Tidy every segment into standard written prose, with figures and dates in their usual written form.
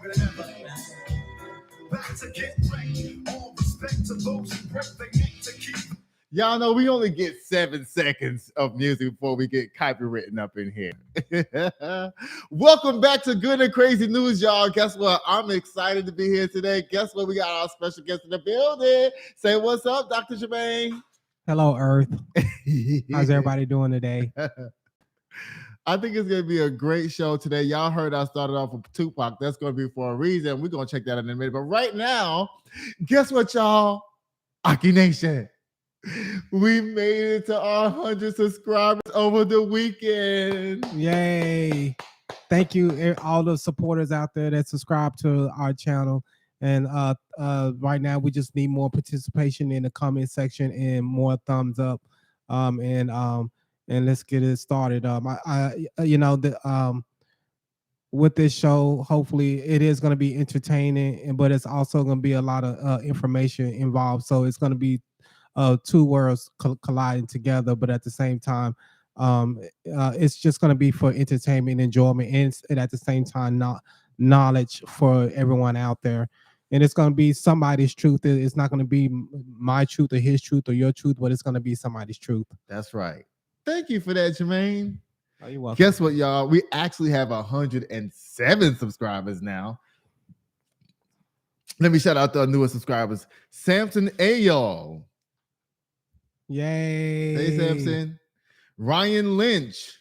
stronger than ever. Back to get wrecked. All respect to those who break their neck to keep. Y'all know we only get 7 seconds of music before we get copywritten up in here. Welcome back to Good and Crazy News, y'all. Guess what? I'm excited to be here today. Guess what? We got our special guest in the building. Say what's up, Dr. Jermaine. Hello, Earth. How's everybody doing today? I think it's going to be a great show today. Y'all heard I started off with Tupac. That's going to be for a reason. We're going to check that out in a minute. But right now, guess what, y'all? Aki Nation. We made it to our 100 subscribers over the weekend. Yay. Thank you, all the supporters out there that subscribe to our channel. And right now, we just need more participation in the comment section and more thumbs up. And let's get it started. With this show, hopefully it is going to be entertaining, but it's also going to be a lot of information involved. So it's going to be two worlds colliding together, but at the same time, it's just going to be for entertainment, enjoyment, and at the same time, knowledge for everyone out there. And it's going to be somebody's truth. It's not going to be my truth or his truth or your truth, but it's going to be somebody's truth. That's right. Thank you for that, Jermaine. Oh, you're welcome. Guess what, y'all? We actually have 107 subscribers now. Let me shout out to our newest subscribers. Samson Ayol. Yay. Hey, Samson. Ryan Lynch.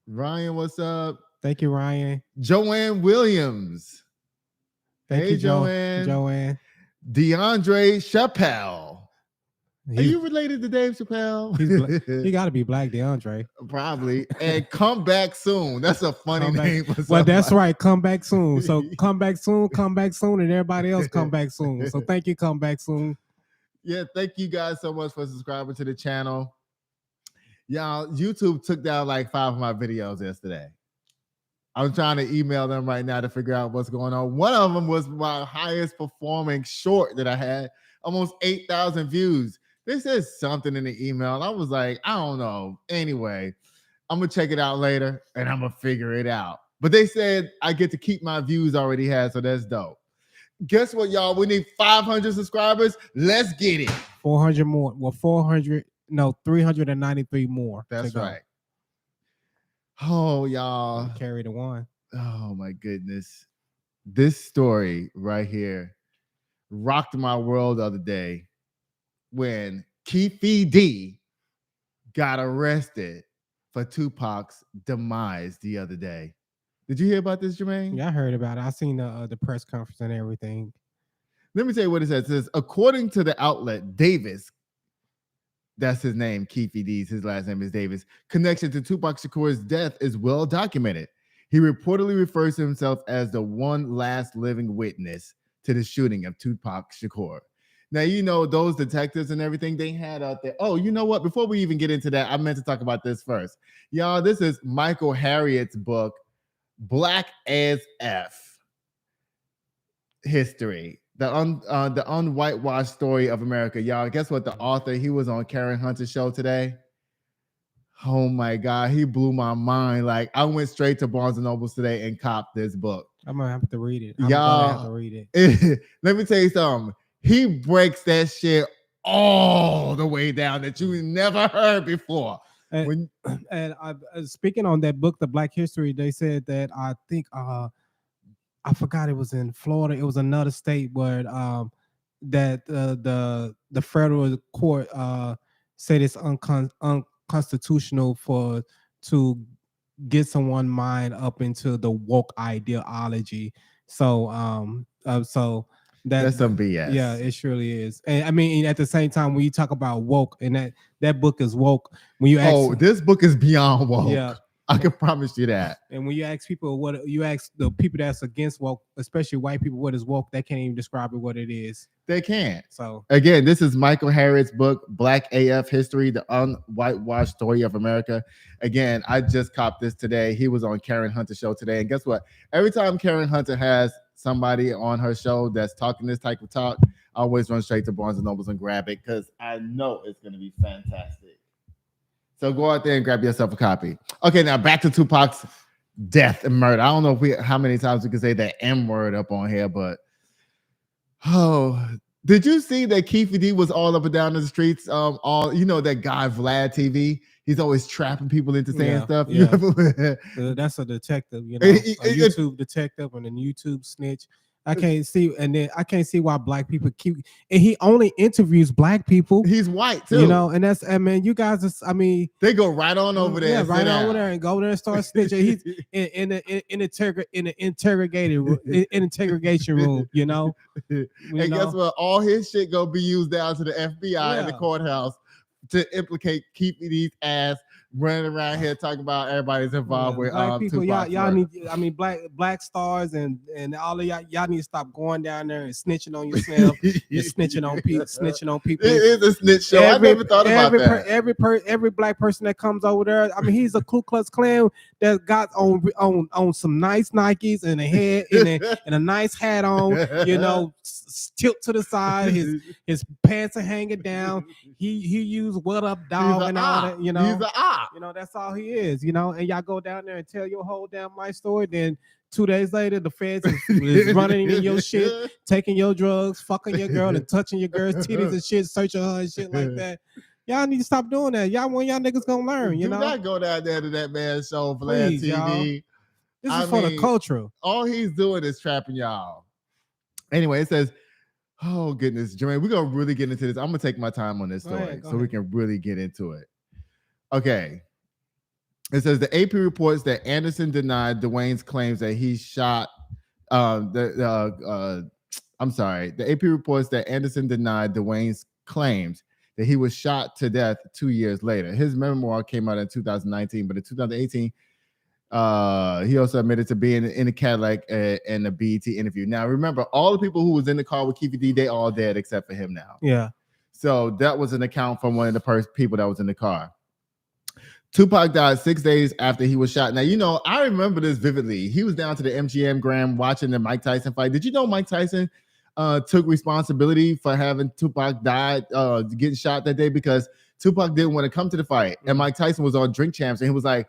Ryan, what's up? Thank you, Ryan. Joanne Williams. Thank you, Joanne. DeAndre Chappelle. Are you related to Dave Chappelle? He got to be black, DeAndre. Probably. And come back soon. That's a funny name. Well, that's right. Come back soon. So come back soon, and everybody else come back soon. So thank you. Come back soon. Yeah, thank you guys so much for subscribing to the channel. Y'all, YouTube took down like 5 of my videos yesterday. I'm trying to email them right now to figure out what's going on. One of them was my highest performing short that I had, almost 8,000 views. They said something in the email. And I was like, I don't know. Anyway, I'm going to check it out later and I'm going to figure it out. But they said I get to keep my views already had, so that's dope. Guess what, y'all? We need 500 subscribers. Let's get it. 400 more. Well, 393 more. That's right. Oh, y'all. Carry the one. Oh, my goodness. This story right here rocked my world the other day when Keefe got arrested for Tupac's demise the other day. Did you hear about this, Jermaine? Yeah, I heard about it. I seen the press conference and everything. Let me tell you what it says. It says, according to the outlet, Davis, that's his name, Keefe D's, his last name is Davis, connection to Tupac Shakur's death is well documented. He reportedly refers to himself as the one last living witness to the shooting of Tupac Shakur. Now, you know, those detectives and everything they had out there. Oh, you know what? Before we even get into that, I meant to talk about this first. Y'all, this is Michael Harriot's book, Black as F History, the unwhitewashed story of America. Y'all, guess what? The author, he was on Karen Hunter's show today. Oh my God, he blew my mind. Like, I went straight to Barnes and Nobles today and copped this book. I'm gonna have to read it. Y'all, have to read it. Let me tell you something. He breaks that shit all the way down that you never heard before. And speaking on that book, The Black History, they said that I think I forgot it was in Florida. It was another state where that the federal court said it's unconstitutional to get someone's mind up into the woke ideology. So that's some BS. Yeah, it surely is. And I mean, at the same time, when you talk about woke, and that book is woke. When you ask, this book is beyond woke. Yeah, I can promise you that. And when you ask people the people that's against woke, especially white people, what is woke, they can't even describe it what it is. They can't. So again, this is Michael Harriot's book, Black AF History, the Unwhitewashed Story of America. Again, I just copped this today. He was on Karen Hunter's show today. And guess what? Every time Karen Hunter has somebody on her show that's talking this type of talk, I always run straight to Barnes and Nobles and grab it because I know it's going to be fantastic. So go out there and grab yourself a copy. Okay, now back to Tupac's death and murder. I don't know how many times we can say that M word up on here, but did you see that Keefe D was all up and down the streets? All that guy Vlad TV. He's always trapping people into saying stuff. Yeah. That's a detective, a YouTube detective and a YouTube snitch. I can't see why black people keep, and he only interviews black people. He's white too, and that's, you guys are, they go right on over there, right over there and go there and start snitching. He's in the interrogation room, And guess what? All his shit gonna be used down to the FBI and the courthouse to implicate Keefe D's ass running around here talking about everybody's involved with black people. Tupac's Y'all murder. need, black stars and all of y'all need to stop going down there and snitching on yourself and snitching on people. It is a snitch show. I never thought about that. Every black person that comes over there, he's a Ku Klux Klan that got on some nice Nikes and a head and a nice hat on, tilt to the side, his pants are hanging down. He used what up dog and all that, He's an op. That's all he is, and y'all go down there and tell your whole damn life story. Then 2 days later, the feds is running in your shit, taking your drugs, fucking your girl, and touching your girl's titties and shit, searching her and shit like that. Y'all need to stop doing that. When y'all niggas gonna learn, Do not go down there to that man's show, Vlad Please, TV. y'all. This is for the culture. All he's doing is trapping y'all. Anyway, it says, oh goodness, Jermaine, we're gonna really get into this. I'm gonna take my time on this story so we can really get into it. Okay. It says the AP reports that Anderson denied Dwayne's claims that he shot. The AP reports that Anderson denied Dwayne's claims that he was shot to death 2 years later. His memoir came out in 2019, but in 2018, he also admitted to being in a Cadillac in a BET interview. Now, remember, all the people who was in the car with Keefe D, they all dead except for him now. Yeah. So that was an account from one of the people that was in the car. Tupac died 6 days after he was shot. Now, I remember this vividly. He was down to the MGM Grand watching the Mike Tyson fight. Did you know Mike Tyson took responsibility for having Tupac died, getting shot that day, because Tupac didn't want to come to the fight. And Mike Tyson was on Drink Champs, and he was like,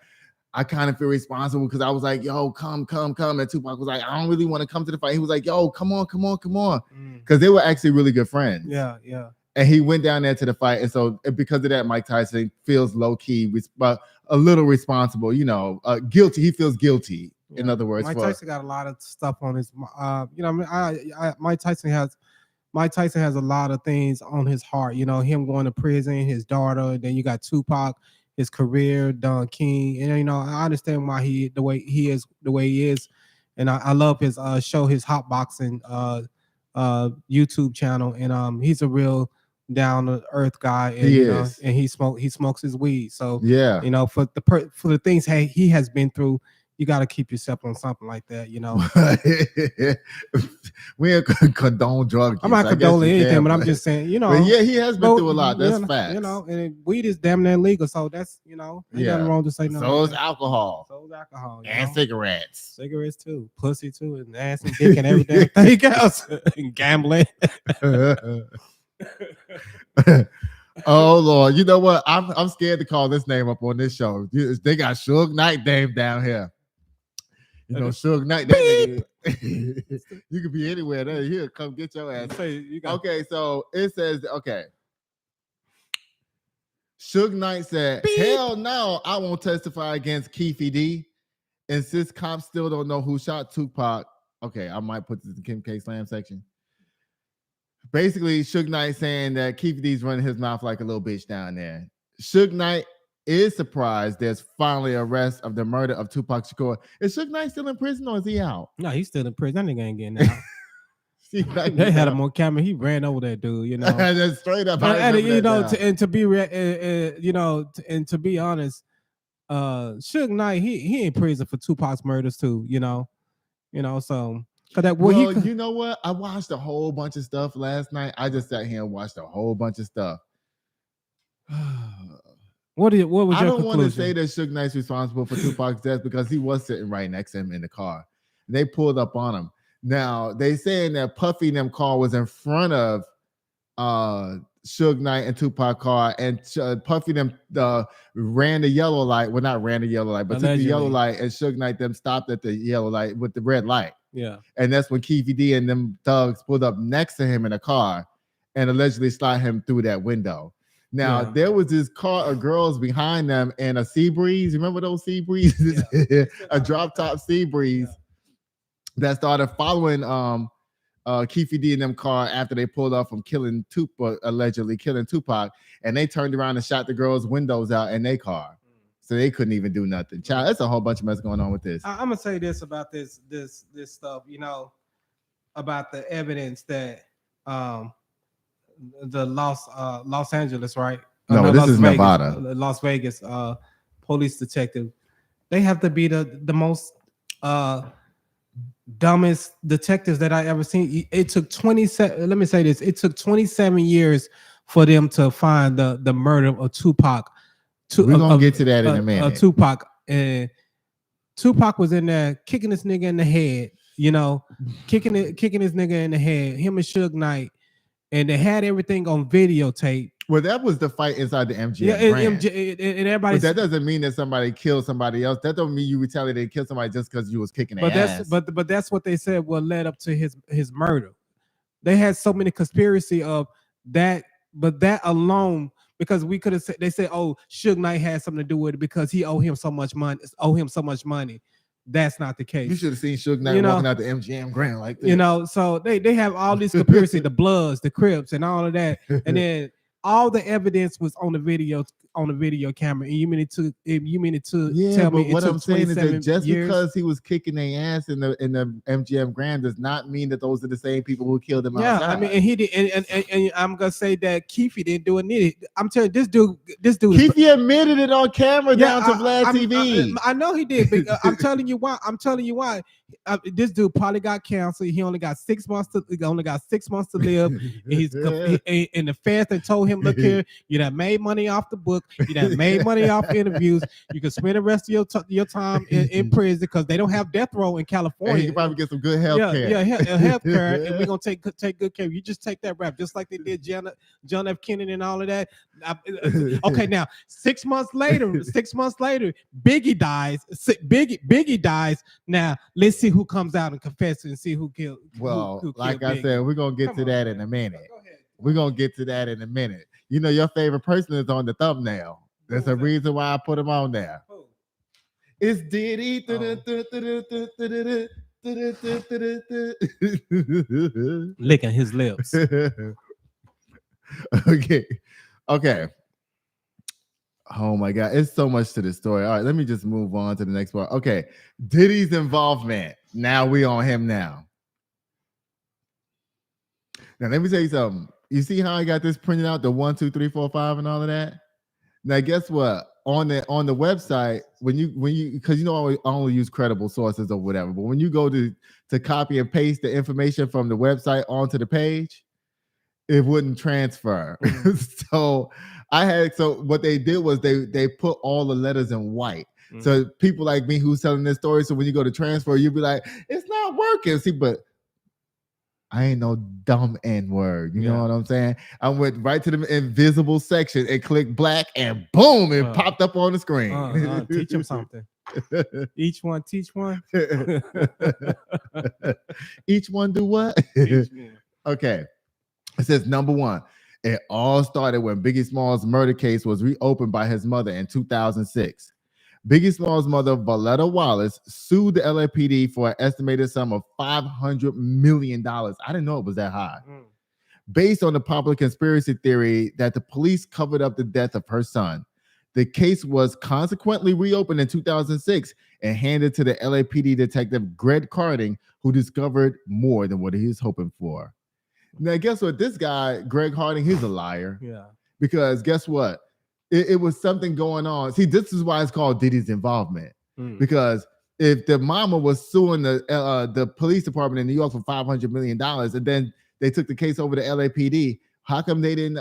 I kind of feel responsible because I was like, yo, come. And Tupac was like, I don't really want to come to the fight. He was like, yo, come on. Because they were actually really good friends. Yeah. And he went down there to the fight. And so because of that, Mike Tyson feels low-key, but a little responsible, guilty. He feels guilty, in other words. Mike Tyson got a lot of stuff on his, Mike Tyson has a lot of things on his heart, him going to prison, his daughter, then you got Tupac, his career, Don King. And, I understand why the way he is. And I love his show, his hot boxing YouTube channel. And he's a real down to earth guy, and and he smokes his weed. So for the things he has been through, you got to keep yourself on something like that. We ain't condone drug use. I'm not condoning anything, but I'm just saying, But yeah, he has been through a lot. That's facts. And weed is damn near legal, so that's ain't nothing wrong to say no. So is alcohol. And cigarettes. Cigarettes too, pussy too, and ass and dick and everything else, and gambling. Oh Lord, you know what? I'm scared to call this name up on this show. They got Suge Knight name down here. Suge Knight. You could be anywhere. There, here, come get your ass. Okay, so it says, Suge Knight said, "Hell no, I won't testify against Keefe D. And since cops still don't know who shot Tupac, okay, I might put this in the KKslam section." Basically, Suge Knight saying that Keefe D's running his mouth like a little bitch down there. Suge Knight is surprised there's finally arrest of the murder of Tupac Shakur. Is Suge Knight still in prison or is he out? No, he's still in prison. That nigga ain't getting out. They had him on camera. He ran over that dude. That's straight up. And to be honest, Suge Knight he in prison for Tupac's murders too. So. You know what? I watched a whole bunch of stuff last night. I just sat here and watched a whole bunch of stuff. What was your conclusion? I don't want to say that Suge Knight's responsible for Tupac's death because he was sitting right next to him in the car. They pulled up on him. Now they saying that Puffy and them car was in front of Suge Knight and Tupac car, and Puffy them ran the yellow light. Well, not ran the yellow light, but took the yellow light, and Suge Knight them stopped at the yellow light with the red light. Yeah. And that's when Keefe D and them thugs pulled up next to him in a car and allegedly slid him through that window. Now, there was this car of girls behind them in a sea breeze. Remember those sea breezes? Yeah. A drop top sea breeze that started following Keefe D and them car after they pulled off from allegedly killing Tupac, and they turned around and shot the girls' windows out in their car. So they couldn't even do nothing. Child, that's a whole bunch of mess going on with this. I'm gonna say this about this stuff, about the evidence that the Los Angeles, right? No, this Las is Vegas, Nevada. Las Vegas police detective. They have to be the most dumbest detectives that I ever seen. It took 27. Let me say this. It took 27 years for them to find the murder of Tupac. We're gonna get to that in a minute. Tupac was in there kicking this nigga in the head. Kicking this nigga in the head. Him and Suge Knight. And they had everything on videotape. Well, that was the fight inside the MGM. Yeah, and everybody. But that doesn't mean that somebody killed somebody else. That don't mean you retaliated and killed somebody just because you was kicking their ass. But that's what they said what led up to his murder. They had so many conspiracy of that, but that alone, because we could have said, they said, oh, Suge Knight had something to do with it because he owed him so much money. That's not the case. You should have seen Suge Knight walking out the MGM Grand like this. So they have all this conspiracy, the Bloods, the Crips, and all of that, and then all the evidence was on the video camera. And you mean it took tell me what I'm saying is that just years? because he was kicking their ass in the MGM Grand does not mean that those are the same people who killed him outside. I mean, and he did, and I'm gonna say that Keefe didn't do it. I'm telling you, this dude. Keefe admitted it on camera down to Vlad TV. I know he did, but I'm telling you why. This dude probably got cancer. He only got 6 months to live. And the feds that told him, look here, you done made money off the book. You done made money off interviews. You can spend the rest of your time in prison because they don't have death row in California. And you can probably get some good health care. Yeah, health care, and we're gonna take good care of you. Just take that rap, just like they did John F. Kennedy and all of that. Okay, now 6 months later, Biggie dies. Biggie dies. Now let's see who comes out and confesses and see who killed. Well, who like killed I Biggie. said, we're gonna get to that in a minute. Go ahead. We're gonna get to that in a minute. Your favorite person is on the thumbnail. There's a reason why I put him on there. Who? It's Diddy. Licking his lips. Okay. Oh my God, it's so much to the story. All right, let me just move on to the next part. Okay, Diddy's involvement. Now we on him now. Now let me tell you something. You see how I got this printed out, the 1, 2, 3, 4, 5, and all of that? Now guess what? On the website, when you because I only use credible sources or whatever, but when you go to copy and paste the information from the website onto the page, it wouldn't transfer. So what they did was they put all the letters in white. Mm-hmm. So people like me who's telling this story, so when you go to transfer, you'll be like, it's not working. See, but I ain't no dumb N-word. You know what I'm saying? I went right to the invisible section and clicked black, and boom, it popped up on the screen. Teach them something. Each one teach one. Each one do what? Okay. It says number 1. It all started when Biggie Smalls' murder case was reopened by his mother in 2006. Biggie Smalls' mother, Valletta Wallace, sued the LAPD for an estimated sum of $500 million. I didn't know it was that high. Based on the popular conspiracy theory that the police covered up the death of her son. The case was consequently reopened in 2006 and handed to the LAPD detective Greg Carding, who discovered more than what he was hoping for. Now, guess what? This guy, Greg Harding, he's a liar. Yeah. Because guess what? It was something going on. See, this is why it's called Diddy's involvement. Because if the mama was suing the police department in New York for $500 million, and then they took the case over to LAPD, how come they didn't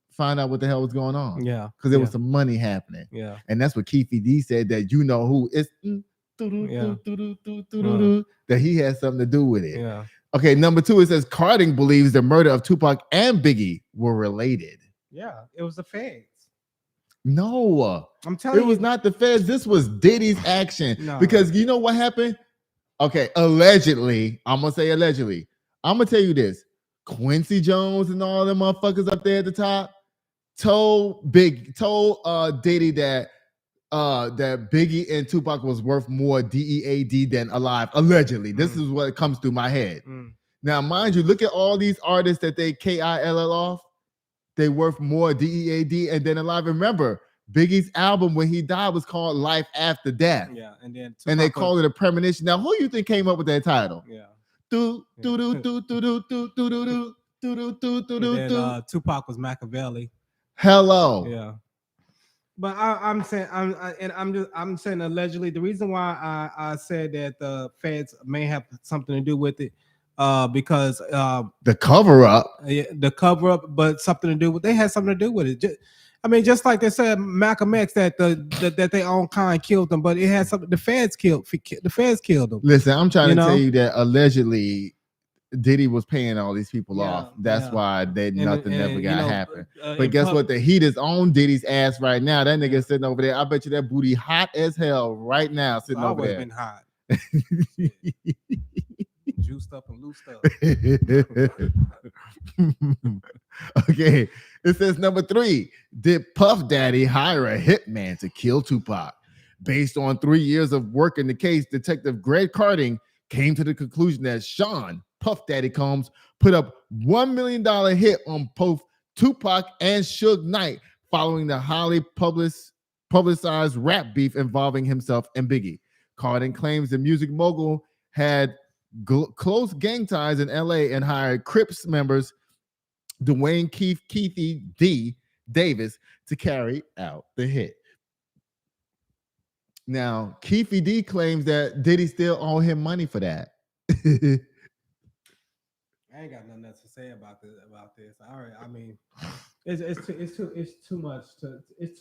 find out what the hell was going on? Yeah. Because there was some money happening. Yeah. And that's what Keefe D said, that who is that he has something to do with it. Yeah. Okay, number 2, it says Carding believes the murder of Tupac and Biggie were related. Yeah, it was the feds. No, I'm it telling was you. not the feds. This was Diddy's action. No. Because you know what happened? Okay, allegedly, I'm gonna say allegedly. I'm gonna tell you this: Quincy Jones and all them motherfuckers up there at the top told Diddy that that Biggie and Tupac was worth more DEAD than alive. Allegedly, this is what comes through my head. Now, mind you, look at all these artists that they KILL off. They worth more DEAD and then alive. Remember, Biggie's album when he died was called Life After Death. Yeah, and then and they called it a premonition. Now, who you think came up with that title? Yeah. Tupac was Machiavelli. Hello. Yeah. But I'm saying I'm saying allegedly. The reason why I said that the feds may have something to do with it, because the cover up, but something to do with they had something to do with it. Just like they said Malcolm X that that their own kind killed them, but it had something. The feds killed them. Listen, I'm trying to tell you that allegedly Diddy was paying all these people off. That's why nothing never got happened. But guess what? The heat is on Diddy's ass right now. That nigga sitting over there. I bet you that booty hot as hell right now sitting over there. Been hot. Juiced up and loosed up. Okay. It says number 3. Did Puff Daddy hire a hitman to kill Tupac? Based on 3 years of work in the case, Detective Greg Carding came to the conclusion that Sean Puff Daddy Combs put up $1 million hit on both Tupac and Suge Knight following the highly publicized rap beef involving himself and Biggie. Carding claims the music mogul had close gang ties in LA and hired Crips members Dwayne Keefe D. Davis to carry out the hit. Now, Keefe D claims that Diddy still owe him money for that. I ain't got nothing else to say about this. All right, I mean, it's too much. It's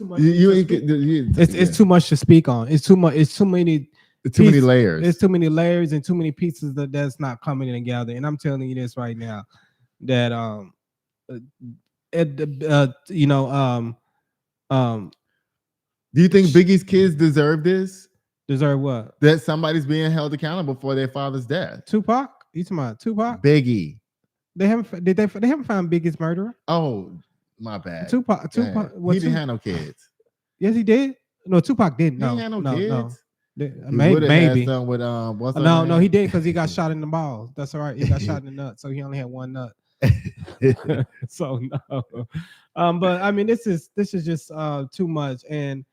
too much to speak on. It's too much. It's too many. Too many layers. There's too many layers and too many pieces that's not coming together. And I'm telling you this right now, that do you think Biggie's kids deserve this? Deserve what? That somebody's being held accountable for their father's death. Tupac? You talking about Tupac? Biggie. They haven't found Biggie's murderer. Oh, my bad. Tupac. He didn't have no kids. Yes, he did. No, Tupac didn't. He ain't had no kids. No. Maybe. With, no, he did because he got shot in the balls. That's all right. He got shot in the nut, so he only had one nut. So no. But I mean, this is just too much, and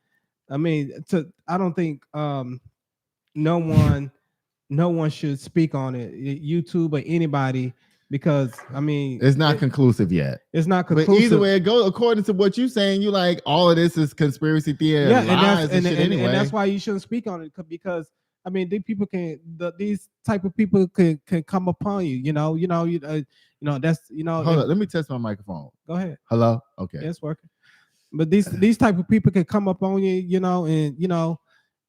I mean, I don't think no one should speak on it, YouTube or anybody, because I mean it's not conclusive yet. It's not conclusive. But either way it goes, according to what you're saying, you like all of this is conspiracy theory. Yeah, and that's why you shouldn't speak on it, because I mean these type of people can come upon you. That's Hold on, let me test my microphone. Go ahead. Hello. Okay. Yeah, it's working. But these type of people can come up on you,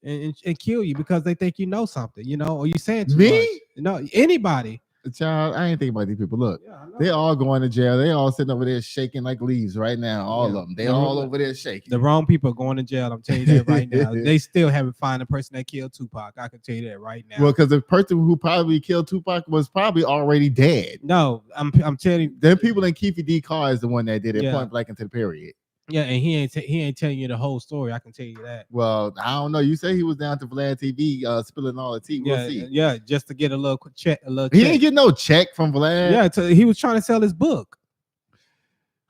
and kill you because they think you know something, or you saying too me? Much. No, anybody. Child, I ain't thinking about these people. Look, they all going to jail. They all sitting over there shaking like leaves right now. All of them. They all over there shaking. The wrong people are going to jail. I'm telling you that right now. They still haven't found the person that killed Tupac. I can tell you that right now. Well, because the person who probably killed Tupac was probably already dead. No, I'm telling you. Them people in Keefe D. Carr is the one that did it point blank into the period. Yeah, and he ain't telling you the whole story. I can tell you that. Well, I don't know. You say he was down to Vlad TV spilling all the tea. We'll see. Yeah, just to get a little check. He ain't get no check from Vlad. Yeah, he was trying to sell his book.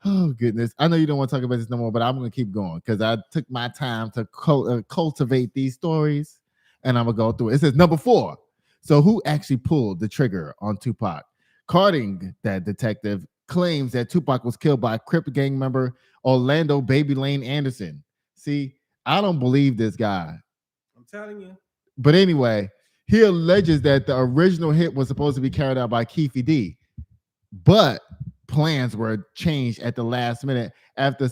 Oh, goodness. I know you don't want to talk about this no more, but I'm going to keep going because I took my time to cultivate these stories, and I'm going to go through it. It says number 4. So who actually pulled the trigger on Tupac? Carding, that detective, claims that Tupac was killed by a Crip gang member Orlando Baby Lane Anderson. See, I don't believe this guy. I'm telling you. But anyway, he alleges that the original hit was supposed to be carried out by Keefe D, but plans were changed at the last minute after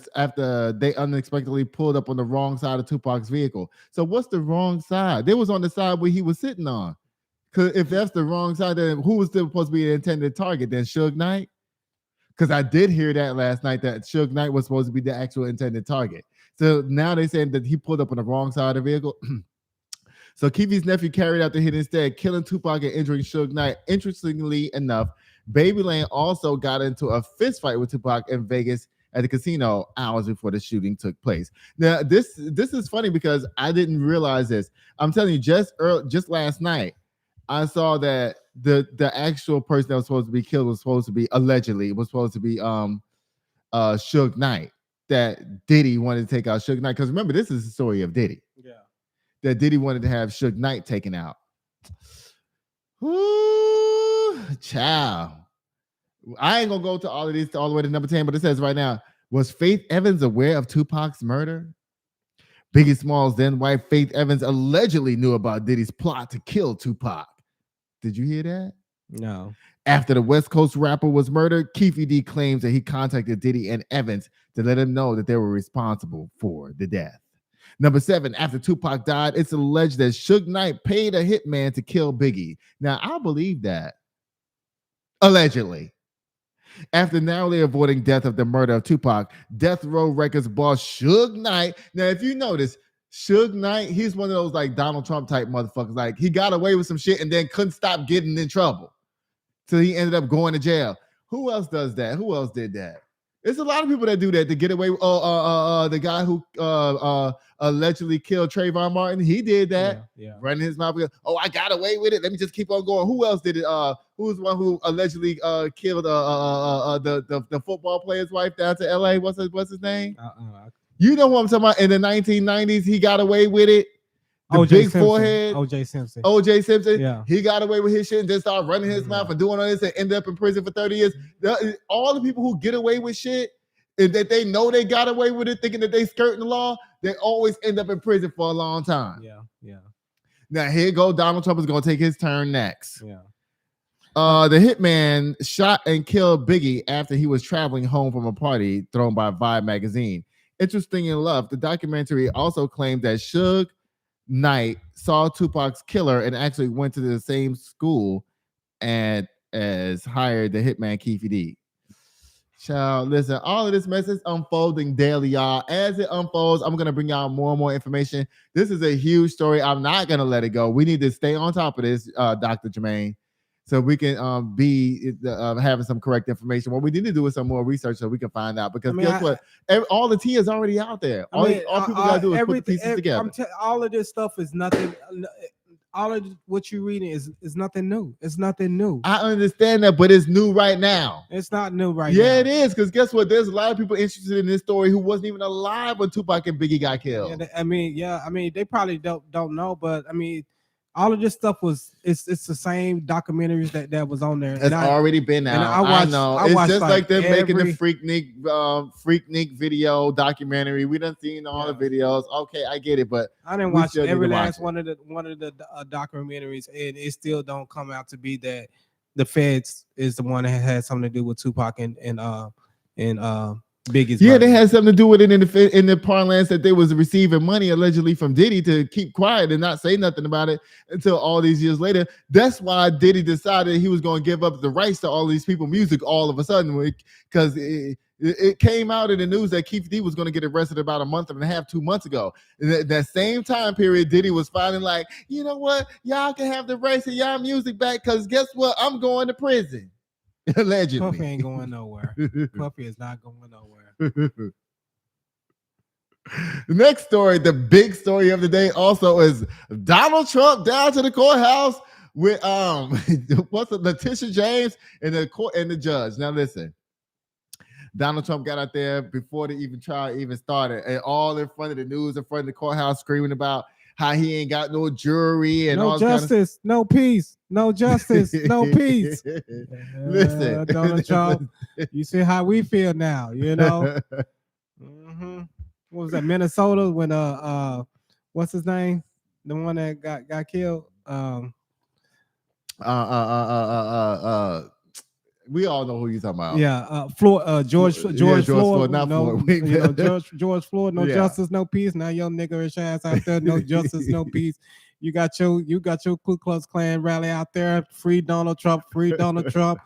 they unexpectedly pulled up on the wrong side of Tupac's vehicle. So what's the wrong side? They was on the side where he was sitting on. Because if that's the wrong side, then who was still supposed to be the intended target? Then Suge Knight? Because I did hear that last night that Suge Knight was supposed to be the actual intended target. So now they're saying that he pulled up on the wrong side of the vehicle. So Keefe's nephew carried out the hit instead, killing Tupac and injuring Suge Knight. Interestingly enough, Baby Lane also got into a fist fight with Tupac in Vegas at the casino hours before the shooting took place. Now, this is funny because I didn't realize this. I'm telling you, just last night, I saw that the actual person that was supposed to be killed was supposed to be Suge Knight. That Diddy wanted to take out Suge Knight, because remember, this is the story of Diddy. Yeah. That Diddy wanted to have Suge Knight taken out. Ooh, child. I ain't gonna go to all of these all the way to number 10, but it says right now, was Faith Evans aware of Tupac's murder? Biggie Smalls' then wife Faith Evans allegedly knew about Diddy's plot to kill Tupac. Did you hear that? No. After the West Coast rapper was murdered, Keefe D claims that he contacted Diddy and Evans to let him know that they were responsible for the death. Number 7, after Tupac died, it's alleged that Suge Knight paid a hitman to kill Biggie. Now, I believe that. Allegedly. After narrowly avoiding death of the murder of Tupac, Death Row Records boss Suge Knight. Now, if you notice, Suge Knight, he's one of those like Donald Trump type motherfuckers. Like, he got away with some shit and then couldn't stop getting in trouble. So he ended up going to jail. Who else does that? Who else did that? There's a lot of people that do that to get away. The guy who allegedly killed Trayvon Martin, he did that. Yeah. Running his mouth. Oh, I got away with it. Let me just keep on going. Who else did it? Who was the one who allegedly killed the football player's wife down to LA? What's his name? You know what I'm talking about? In the 1990s, he got away with it. The big forehead. OJ Simpson. Yeah. He got away with his shit and just started running his mouth and doing all this and ended up in prison for 30 years. All the people who get away with shit and that they know they got away with it, thinking that they skirting the law, they always end up in prison for a long time. Yeah. Now here go Donald Trump is gonna take his turn next. Yeah. The hitman shot and killed Biggie after he was traveling home from a party thrown by Vibe magazine. Interesting enough, the documentary also claimed that Suge Knight saw Tupac's killer and actually went to the same school and as hired the hitman Keefe D. Child, listen, all of this mess is unfolding daily, y'all. As it unfolds, I'm gonna bring y'all more and more information. This is a huge story. I'm not gonna let it go. We need to stay on top of this, Dr. Jermaine, so we can be having some correct information. What we need to do is some more research so we can find out. Because guess what? All the tea is already out there. All people gotta do is put the pieces together. All of this stuff is nothing. All of what you're reading is nothing new. It's nothing new. I understand that, but it's new right now. It's not new right now. Yeah, it is. Because guess what? There's a lot of people interested in this story who wasn't even alive when Tupac and Biggie got killed. They probably don't know, but all of this stuff it's the same documentaries that was on there. It's already been out. I know. It's just like them making the Freaknik video documentary. We done seen all the videos. Okay, I get it, but I didn't watch every last one of the documentaries, and it still don't come out to be that the feds is the one that had something to do with Tupac and Biggie's murder. They had something to do with it in the parlance that they was receiving money allegedly from Diddy to keep quiet and not say nothing about it until all these years later. That's why Diddy decided he was going to give up the rights to all these people's music all of a sudden, because it came out in the news that Keefe D was going to get arrested about a month and a half, 2 months ago. And that same time period, Diddy was finally like, you know what, y'all can have the rights to y'all music back, because guess what, I'm going to prison. Allegedly. Puffy ain't going nowhere. Puffy is not going nowhere. The next story, the big story of the day, also is Donald Trump down to the courthouse with Letitia James and the court and the judge. Now listen, Donald Trump got out there before the trial even started, and all in front of the news, in front of the courthouse, screaming about how he ain't got no jury and no justice, no peace, no justice, no peace. Listen, Donald Trump, you see how we feel now, you know. What was that, Minnesota, when what's his name, the one that got killed? We all know who you're talking about. Yeah, George Floyd, not no, Floyd. George Floyd, no justice, no peace. Now your nigga ass out there, no justice, no peace. You got your Ku Klux Klan rally out there. Free Donald Trump. Free Donald Trump.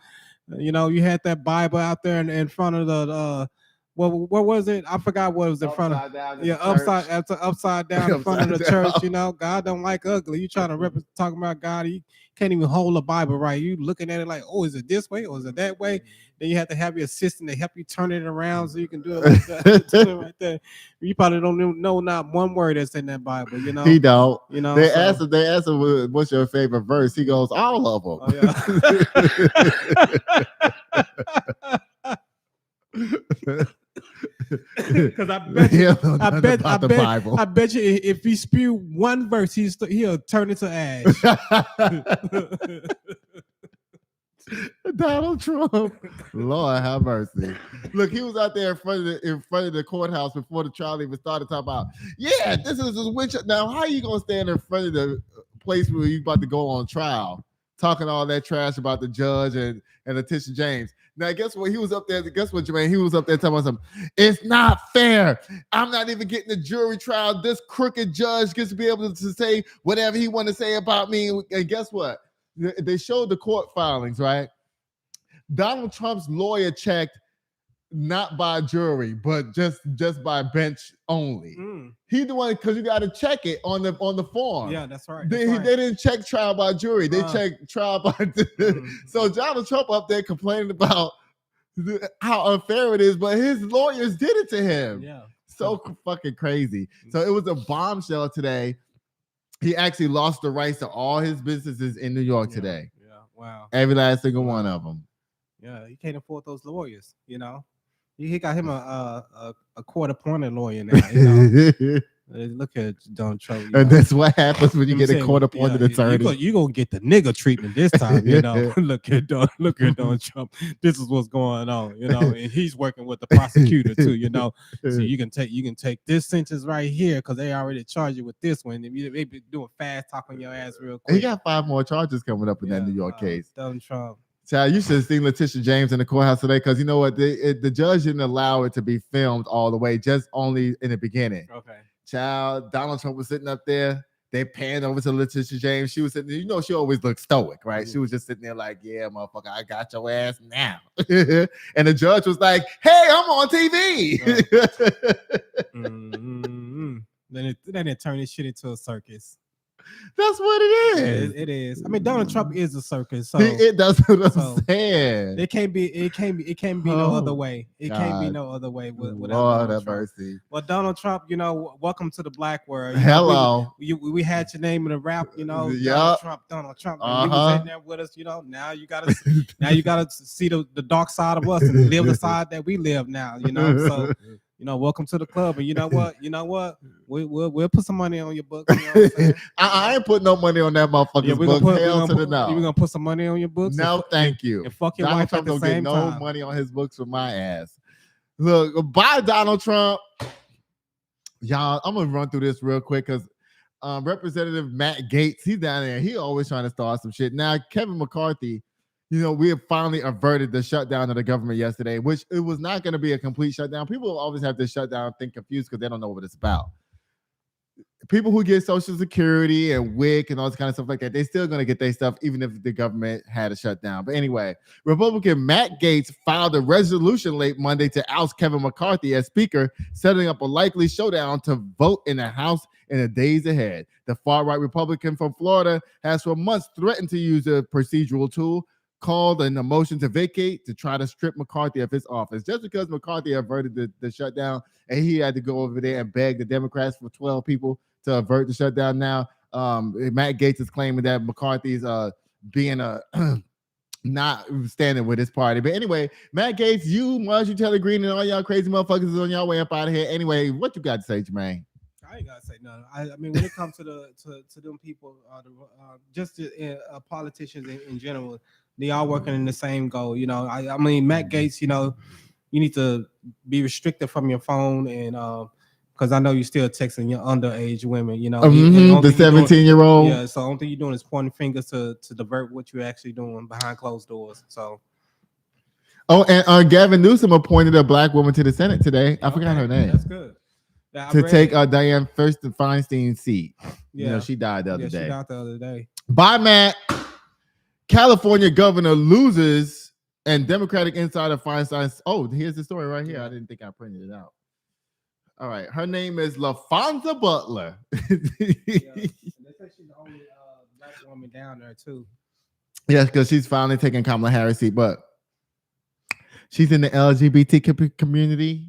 You know, you had that Bible out there in front of the what was it? I forgot what was in front of. Upside down in front of the church. You know, God don't like ugly. You trying to talking about God? You can't even hold the Bible right. You looking at it like, oh, is it this way or is it that way? Then you have to have your assistant to help you turn it around so you can do it like that. Do it right there. You probably don't even know not one word that's in that Bible. You know, he don't. You know, they asked him what's your favorite verse. He goes, all of them. Oh, yeah. Because I bet you, I bet you, if he spew one verse, he'll turn into ash. Donald Trump, Lord have mercy. Look, he was out there in front of the courthouse before the trial even started, talking about, yeah, this is a witch. Now, how are you gonna stand in front of the place where you about to go on trial, talking all that trash about the judge and the Tish James? Now, guess what? He was up there. Guess what, Jermaine? He was up there telling us, it's not fair. I'm not even getting a jury trial. This crooked judge gets to be able to say whatever he want to say about me. And guess what? They showed the court filings, right? Donald Trump's lawyer checked not by jury, but just by bench only. He the one, because you got to check it on the form. Yeah, that's right. They didn't check trial by jury. They checked trial by. So Donald Trump up there complaining about how unfair it is, but his lawyers did it to him. Yeah, so fucking crazy. So it was a bombshell today. He actually lost the rights to all his businesses in New York today. Yeah, wow. Every last single one of them. Yeah, he can't afford those lawyers, you know. He got him a court-appointed lawyer now, you know. Look at Donald Trump. And that's what happens when you get a court-appointed attorney. You're going to get the nigga treatment this time, you know. Look at Donald Trump. This is what's going on, you know. And he's working with the prosecutor, too, you know. So you can take this sentence right here because they already charged you with this one. And they be doing fast talk on your ass real quick. He got 5 more charges coming up in that New York case. Donald Trump. Child, you should have seen Letitia James in the courthouse today, because you know what? The judge didn't allow it to be filmed all the way, just only in the beginning. Okay. Child, Donald Trump was sitting up there. They panned over to Letitia James. She was sitting there. You know, she always looked stoic, right? She was just sitting there like, yeah, motherfucker, I got your ass now. And the judge was like, hey, I'm on TV. Then it turned this shit into a circus. That's what it is. It is. I mean, Donald Trump is a circus. So that's what I'm saying. It can't be no other way. It can't be no other way without Donald Trump. Mercy. Well, Donald Trump, you know, welcome to the black world. You Hello. Know, we had your name in the rap, you know. Yep. Donald Trump. You was in there with us, you know. Now you gotta see the dark side of us and live the side that we live now, you know. So you know, welcome to the club. And you know what? We'll put some money on your book. You know what I'm saying? I ain't putting no money on that motherfucker's book. We're gonna put some money on your books. No, thank you. And fuck your wife at the same time. No money on his books for my ass. Look, bye, Donald Trump. Y'all, I'm gonna run through this real quick because Representative Matt Gaetz, he's down there. He always trying to start some shit. Now, Kevin McCarthy, you know, we have finally averted the shutdown of the government yesterday, which it was not going to be a complete shutdown. People always have this shutdown think confused because they don't know what it's about. People who get Social Security and WIC and all this kind of stuff like that, they're still going to get their stuff even if the government had a shutdown. But anyway, Republican Matt Gaetz filed a resolution late Monday to oust Kevin McCarthy as Speaker, setting up a likely showdown to vote in the House in the days ahead. The far-right Republican from Florida has for months threatened to use a procedural tool called a motion to vacate to try to strip McCarthy of his office. Just because McCarthy averted the shutdown and he had to go over there and beg the Democrats for 12 people to avert the shutdown. Now, Matt Gaetz is claiming that McCarthy's being a not standing with his party. But anyway, Matt Gaetz, you, Marjorie Taylor Greene, and all y'all crazy motherfuckers is on y'all way up out of here. Anyway, what you got to say, Jermaine? I ain't gotta say nothing. I mean, when it comes to them people, just politicians in general, they all working in the same goal. You know, I mean, Matt Gaetz, you know, you need to be restricted from your phone and because I know you're still texting your underage women. You know, the 17-year-old. Yeah, so the only thing you're doing is pointing fingers to divert what you're actually doing behind closed doors. So. Oh, and Gavin Newsom appointed a black woman to the Senate today. I forgot her name. That's good. to take Dianne Feinstein's seat. Yeah, she died the other she day. died the other day. Bye, Matt. California governor loses and Democratic insider Feinstein. Oh, here's the story right here. I didn't think I printed it out. All right. Her name is LaFonza Butler. They say she's the only black woman down there, too. Yes, because she's finally taking Kamala Harris' seat, but she's in the LGBT community.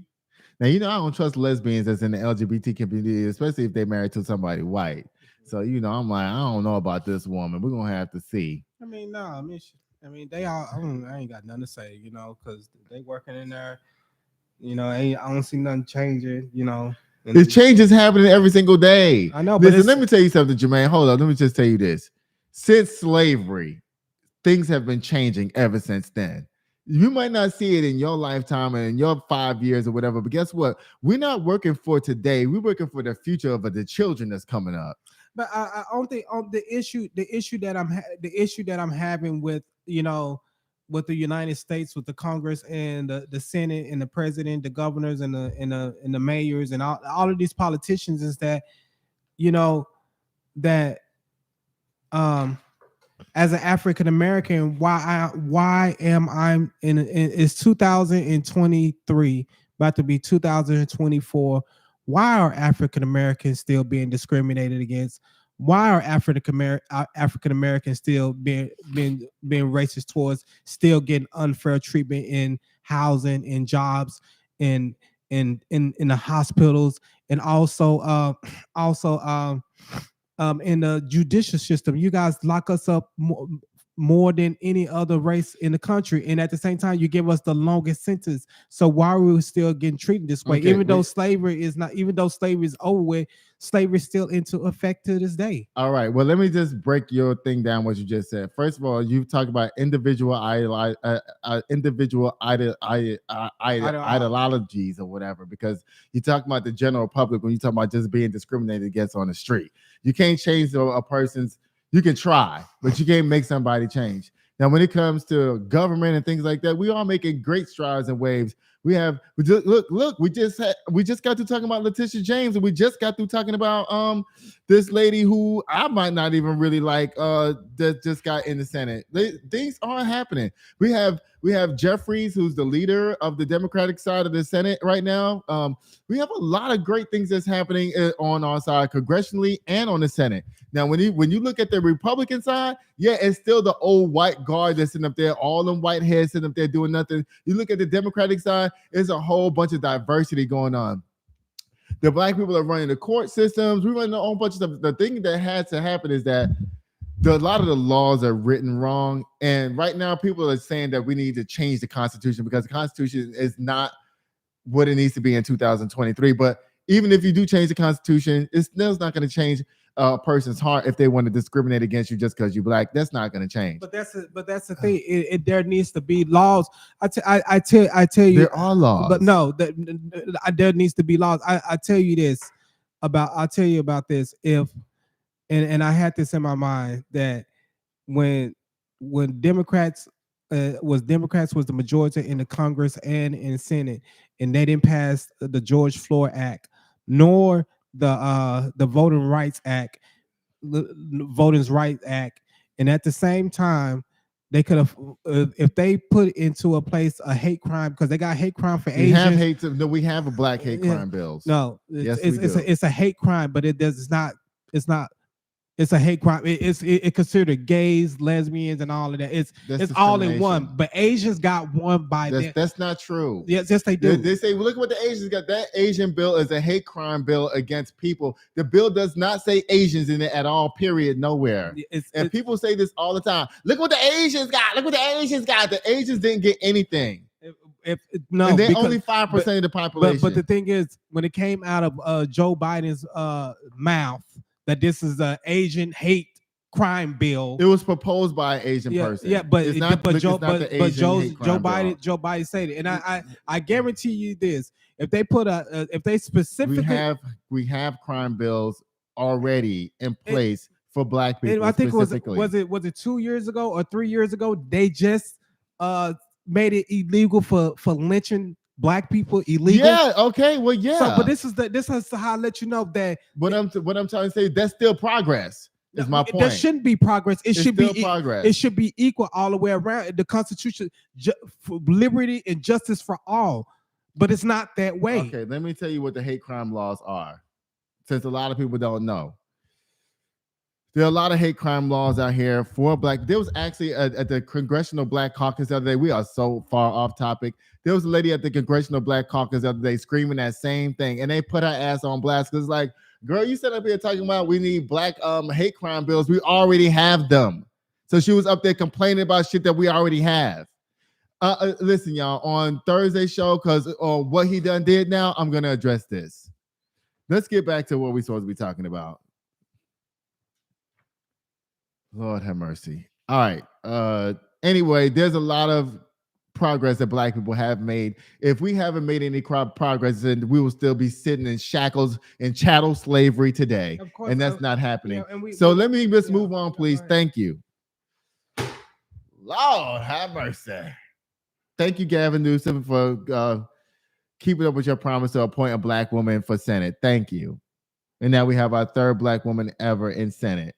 Now, I don't trust lesbians that's in the LGBT community, especially if they're married to somebody white. So, I'm like, I don't know about this woman. We're going to have to see. I mean, no, they all, I ain't got nothing to say, because they working in there. I don't see nothing changing, The change is happening every single day. I know, but listen, let me tell you something, Jermaine. Hold on. Let me just tell you this. Since slavery, things have been changing ever since then. You might not see it in your lifetime and in your 5 years or whatever, but guess what? We're not working for today. We're working for the future of the children that's coming up. But I don't think the issue that I'm having with with the United States, with the Congress and the Senate and the president, the governors and the mayors and all of these politicians is that that as an African American, why am I in it's 2023, about to be 2024. Why are African Americans still being discriminated against? Why are African Americans still being racist towards? Still getting unfair treatment in housing, in jobs, in the hospitals, and also in the judicial system. You guys lock us up more than any other race in the country, and at the same time you give us the longest sentence. So why are we still getting treated this way? Even though slavery is over with, slavery is still into effect to this day. All right, well, let me just break your thing down, what you just said. First of all, you talk about individual ideologies or whatever, because you talk about the general public when you talk about just being discriminated against on the street. You can't change a person's. You can try, but you can't make somebody change. Now, when it comes to government and things like that, we are making great strides and waves. We just got through talking about Letitia James, and we just got through talking about this lady who I might not even really like that just got in the Senate. Things are happening. We have Jeffries, who's the leader of the Democratic side of the Senate right now. We have a lot of great things that's happening on our side, congressionally and on the Senate. Now, when you look at the Republican side, yeah, it's still the old white guard that's sitting up there, all them white heads sitting up there doing nothing. You look at the Democratic side, there's a whole bunch of diversity going on. The black people are running the court systems. We run a whole bunch of stuff. The thing that had to happen is that a lot of the laws are written wrong. And right now, people are saying that we need to change the Constitution because the Constitution is not what it needs to be in 2023. But even if you do change the Constitution, it's still not going to change a person's heart if they want to discriminate against you just because you're black. That's not going to change. But that's the thing. There needs to be laws. I tell you, there are laws. But no, there needs to be laws. I tell you about this. If and I had this in my mind that when Democrats was the majority in the Congress and in the Senate, and they didn't pass the George Floyd Act nor the Voting Rights Act, and at the same time they could have, if they put into a place a hate crime, because they got hate crime for Asians. We have a black hate crime bills. No, it's a hate crime, but it's not. It's a hate crime. It considered gays, lesbians, and all of that. It's all in one. But Asians got one by that. That's not true. Yes, they do. They say, well, look what the Asians got. That Asian bill is a hate crime bill against people. The bill does not say Asians in it at all, period, nowhere. And people say this all the time. Look what the Asians got. Look what the Asians got. The Asians didn't get anything. And they're only 5% of the population. But the thing is, when it came out of Joe Biden's mouth, that this is an Asian hate crime bill. It was proposed by an Asian person. Yeah, but Joe Biden said it, and I guarantee you this: if they specifically, we have crime bills already in place for black people. I think was it 2 years ago or 3 years ago? They just made it illegal for lynching black people illegal. Yeah. Okay. Well, yeah. So, but this is how I let you know that what I'm trying to say, that's still progress. Is my point. There shouldn't be progress. It should be progress. It should be equal all the way around. The Constitution, for liberty and justice for all, but it's not that way. Okay, let me tell you what the hate crime laws are, since a lot of people don't know. There are a lot of hate crime laws out here for black. There was actually at the Congressional Black Caucus the other day. We are so far off topic. There was a lady at the Congressional Black Caucus the other day screaming that same thing, and they put her ass on blast because, like, girl, you sit up here talking about we need black hate crime bills. We already have them. So she was up there complaining about shit that we already have. Listen, y'all, on Thursday's show, because what he done did now, I'm going to address this. Let's get back to what we're supposed to be talking about. Lord have mercy. All right. Anyway, there's a lot of progress that black people have made. If we haven't made any progress, then we will still be sitting in shackles and chattel slavery today. Of course, and that's not happening. So let me just move on, please. Thank you. Lord have mercy. Thank you, Gavin Newsom, for keeping up with your promise to appoint a black woman for Senate. Thank you. And now we have our third black woman ever in Senate.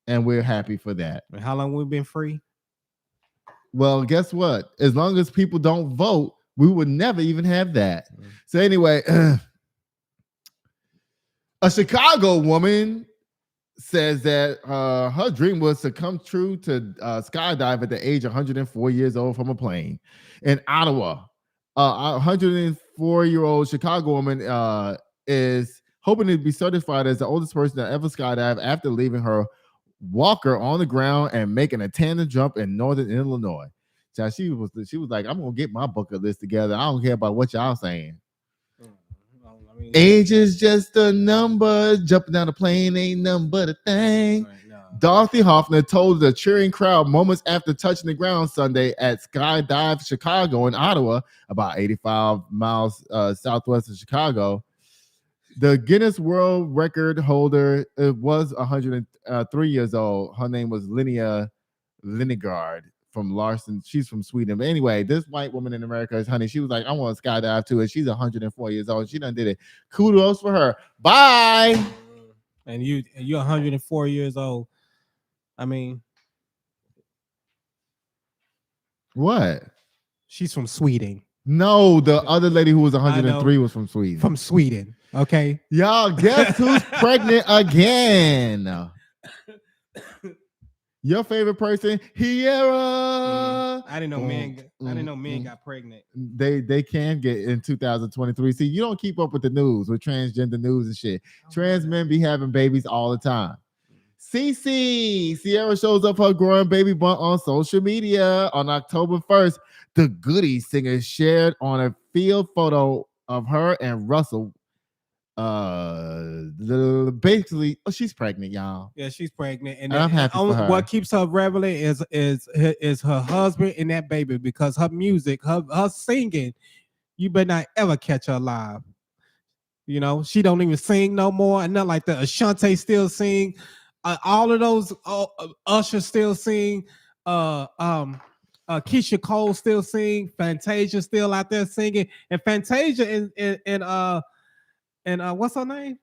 And we're happy for that. And how long we've been free? Well, guess what? As long as people don't vote, we would never even have that. So anyway, a Chicago woman says that her dream was to come true to skydive at the age of 104 years old from a plane. In Ottawa, a 104-year-old Chicago woman is hoping to be certified as the oldest person to ever skydive after leaving her walker on the ground and making a tandem jump in northern Illinois. So she was like, I'm gonna get my bucket list together. I don't care about what y'all saying. Age is just a number. Jumping down the plane ain't nothing but a thing. Right, no. Dorothy Hoffner told the cheering crowd moments after touching the ground Sunday at Skydive Chicago in Ottawa, about 85 miles southwest of Chicago. The Guinness World Record holder was 103 years old. Her name was Linnea Linnegard from Larson. She's from Sweden. But anyway, this white woman in America, honey, she was like, I want to skydive too. And she's 104 years old. She done did it. Kudos for her. Bye. And you're 104 years old. I mean, what? She's from Sweden. No, the other lady who was 103 was from Sweden. From Sweden. Okay. Y'all, guess who's pregnant again? Your favorite person, Hiera. I didn't know men got pregnant. They can get in 2023. See, you don't keep up with the news, with transgender news and shit. Trans men be having babies all the time. Sierra shows up her growing baby bump on social media on October 1st. The Goody singer shared on a field photo of her and Russell. Basically, she's pregnant, y'all. Yeah, she's pregnant, and I'm happy for her. What keeps her relevant is her husband and that baby, because her music, her singing, you better not ever catch her live. You know, she don't even sing no more, and nothing like that. Ashanti still sing. All of those Usher still sing. Keisha Cole still sing. Fantasia still out there singing, and Fantasia and what's her name?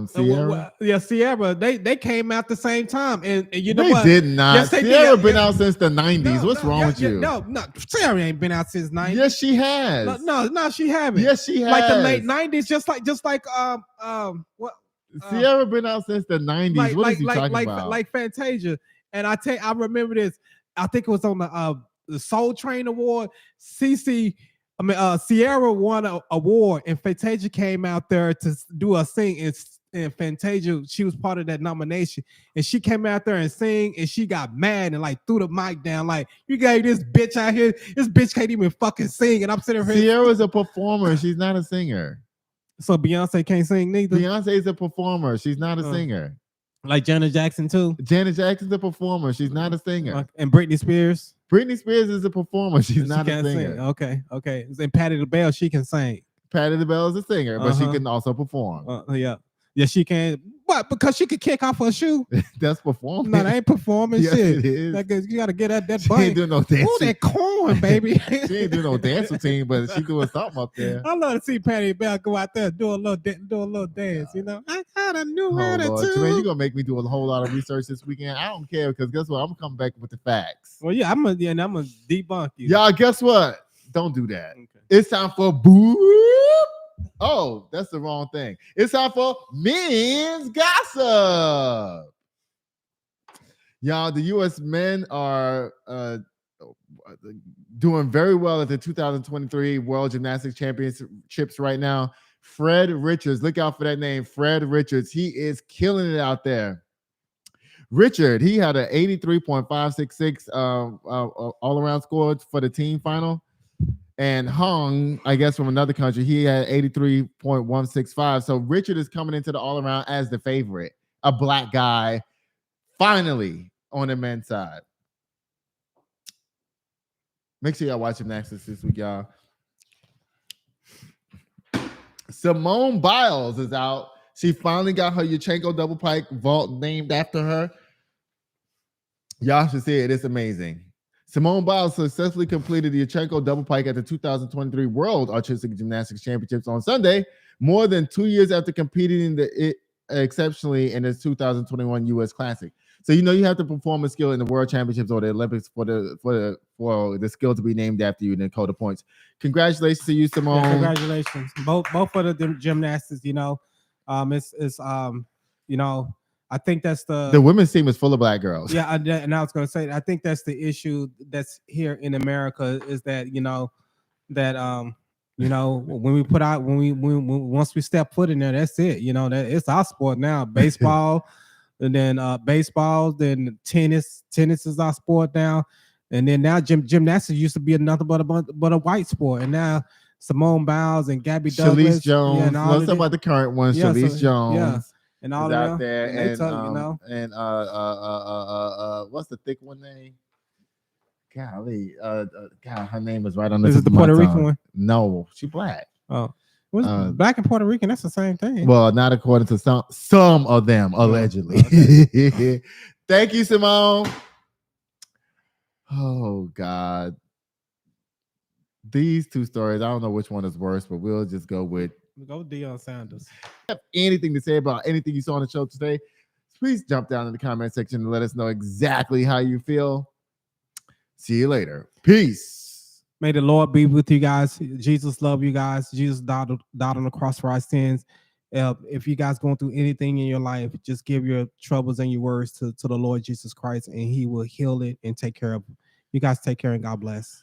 Sierra. Sierra. They came out the same time, and you know they what? Did not. Yes, Sierra been out since the 90s. What's wrong with you? No, Sierra ain't been out since 90s. Yes, she has. No, she haven't. Yes, she has. Like the late 90s, just like what? Sierra been out since the 90s. What is he talking about? Like Fantasia. And I remember this. I think it was on the Soul Train Award. Sierra won an award, and Fantasia came out there to do a sing. And Fantasia, she was part of that nomination, and she came out there and sang, and she got mad and like threw the mic down, like, you gave this bitch out here. This bitch can't even fucking sing, and I'm sitting here. Sierra's a performer. She's not a singer. So Beyonce can't sing neither. Beyonce's a performer. She's not a singer. Like Janet Jackson too. Janet Jackson's a performer. She's not a singer. And Britney Spears. Britney Spears is a performer. She's not a singer. Sing. Okay. And Patti LaBelle, she can sing. Patti LaBelle is a singer, but she can also perform. Yeah, she can. What? Because she could kick off her shoe? That's performing. No, that ain't performing. Yes, shit. it is. Like, you got to get that She butt. ain't doing no dance. Oh, that corn, baby. She ain't doing no dance routine, but she doing something up there. I love to see Patty Bell go out there do a little dance. You know, I got a new attitude. Lord, Jermaine, you gonna make me do a whole lot of research this weekend. I don't care because guess what? I'm gonna come back with the facts. Well, yeah, I'm gonna debunk you. Y'all, guess what? Don't do that. Okay. It's time for boop. Oh, that's the wrong thing. It's time for men's gossip. Y'all, the U.S. men are doing very well at the 2023 World Gymnastics Championships right now. Fred Richards, look out for that name, Fred Richards. He is killing it out there. Richard, he had an 83.566 all-around score for the team final. And Hong, I guess from another country, he had 83.165. So Richard is coming into the all-around as the favorite, a black guy, finally on the men's side. Make sure y'all watch gymnastics this week, y'all. Simone Biles is out. She finally got her Yurchenko double pike vault named after her. Y'all should see it. It's amazing. Simone Biles successfully completed the Yurchenko double pike at the 2023 World Artistic Gymnastics Championships on Sunday, more than 2 years after competing exceptionally in the 2021 U.S. Classic. So you know you have to perform a skill in the World Championships or the Olympics for the skill to be named after you and then code of points. Congratulations to you, Simone. Yeah, congratulations, both for the gymnastics. You know, it's you know, I think that's the women's team is full of black girls. Yeah, and I was going to say, I think that's the issue that's here in America is that when we put out once we step foot in there, that's it. You know, that it's our sport now. Baseball, and then baseball, then tennis. Tennis is our sport now, and then now gymnastics used to be nothing but a white sport, and now Simone Biles and Gabby Douglas, Shalice Jones. Yeah, let's talk about the current one. Yeah, Shalice Jones. Yeah. And all is out there, and what's the thick one name? Golly, God, her name is right on the. Is it the Puerto Rican one? No, she black. Oh, black and Puerto Rican, that's the same thing. Well, not according to some of them, allegedly. Okay. Thank you, Simone. Oh God, these two stories. I don't know which one is worse, but we'll just go with. Go Deion Sanders. Have anything to say about anything you saw on the show today, please jump down in the comment section and let us know exactly how you feel. See you later. Peace. May the Lord be with you guys. Jesus love you guys. Jesus died on the cross for our sins. If you guys going through anything in your life, just give your troubles and your worries to the Lord Jesus Christ, and he will heal it and take care of it. You guys take care and God bless.